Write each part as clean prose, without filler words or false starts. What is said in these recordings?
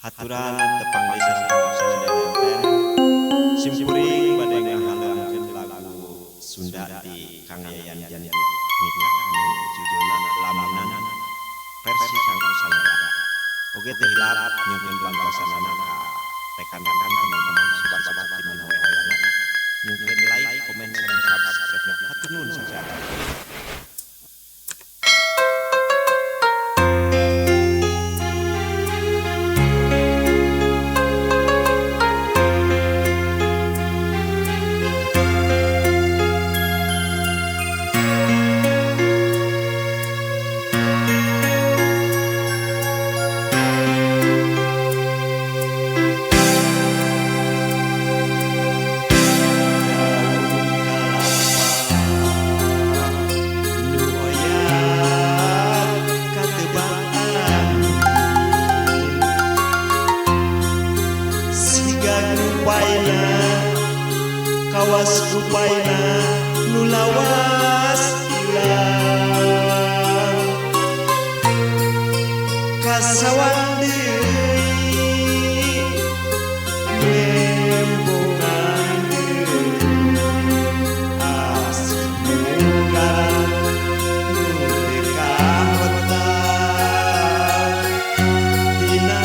Haturan tepang desa Sangkosana Dewenten simkuring bade ngahalangeun lagu Sunda di Kang Yayan Janik nikah anu judulna Lamunan versi Sangkosana. Oge teh hilap nyungkeun pantosanana ka rekan-rekan teman-teman sobat-sobat di mana we ayana. Nyungkeun like, komen, sareng subscribe. Hatur nuhun sajadah. Kawas rupayna nu lawas ilang kasawan deui nembongan deui asih mugaran nu dekah wetan dina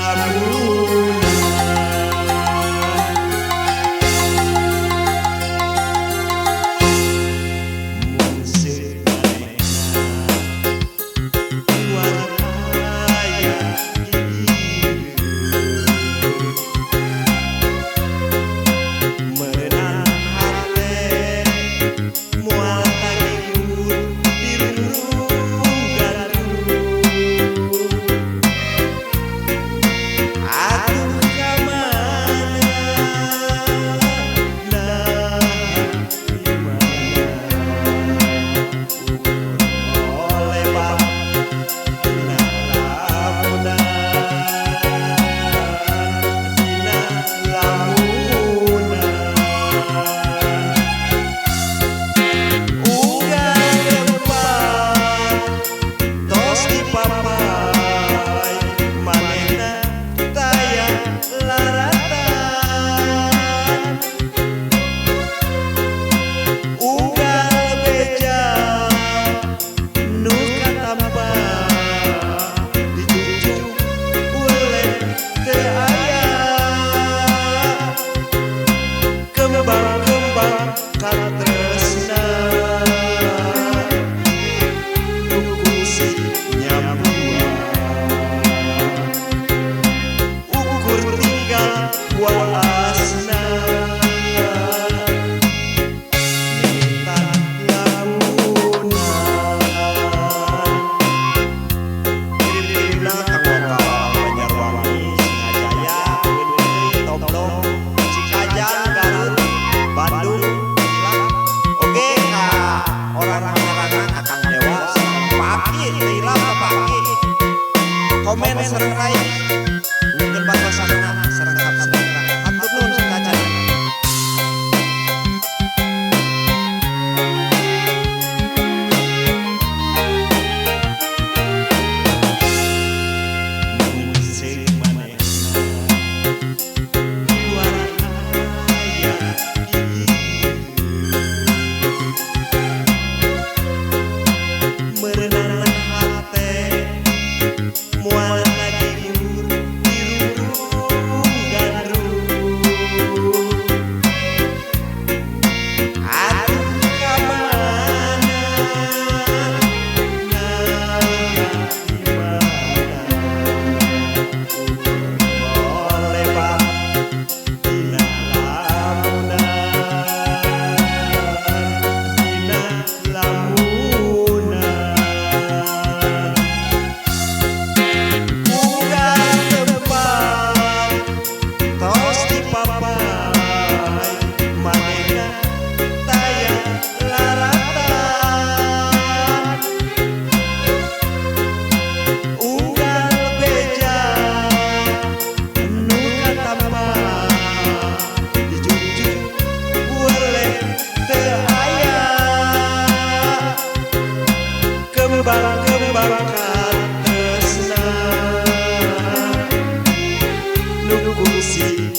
lamun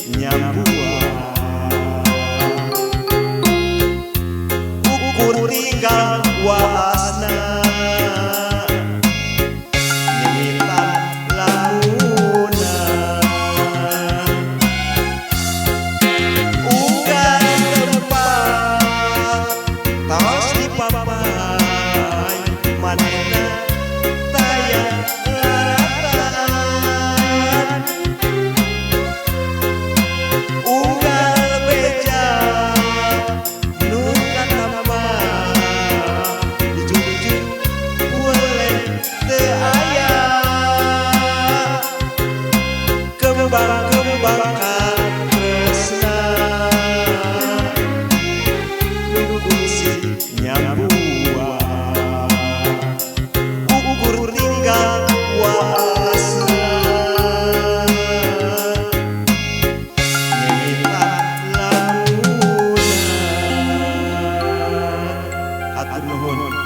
nyambua ukur tinggal waasna nyemitan lamuna unggal tempat tos dipapai manena tayang laratan unggal beja nu katama dijunjung boleh teu aya kembang-kembang tresna nu kungsi nyambua ukur tinggal waasna nyemitan lamuna. Hatur nuhun.